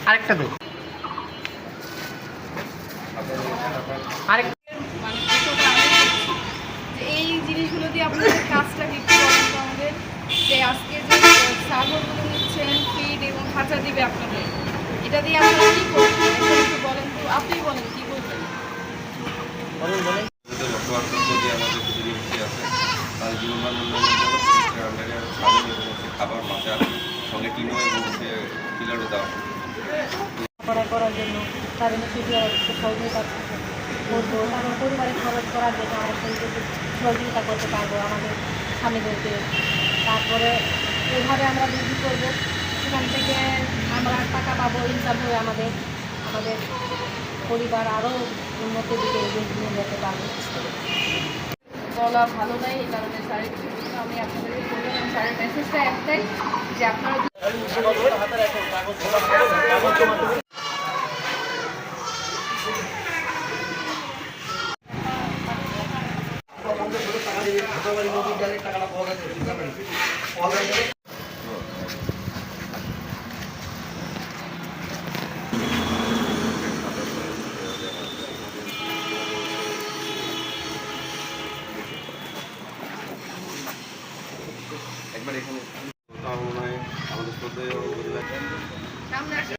আরেকটা দে আরেক মানে কতটা আনন্দ হচ্ছে যে এই জিনিসগুলো দিয়ে আপনাদের কাজটা একটু বলেন তো আমাদের, যে আজকে যে ছাগলগুলো নিচ্ছেন ফিড এবং খাঁচা দিবে আপনাদের, এটা দিয়ে আপনারা কী করবেন এখন একটু বলেন তো, আপনি বলেন কী করবেন। বসবাসযোগ্য যে আমাদের কিছু জিনিসটি আছে তাদের জীবনমান উন্নয়নের জন্য প্রতিষ্ঠানের আন্ডারে ছাগল এবং খাবার মাচা সঙ্গে টিনও এবং পিলারও দেওয়া করার জন্য তাদের সহযোগিতা করবো, তারপর পরিবারের খরচ করার জন্য আমরা সহযোগিতা করতে পারবো আমাদের স্বামীদেরকে। তারপরে এইভাবে আমরা বৃদ্ধি করবো, সেখান থেকে আমরা টাকা পাবো, ইনকাম হয়ে আমাদের আমাদের পরিবার আরও উন্নতির দিকে এগিয়ে নিয়ে যেতে পারবো। বলা ভালো নাই, এই কারণে স্যারের আমি আপনাদেরকে বললাম, স্যারের মেসেজটা একটাই যে আপনারা একবার এখানে মনে হয় আমাদের শ্রদ্ধেয় উপজেলা সামনে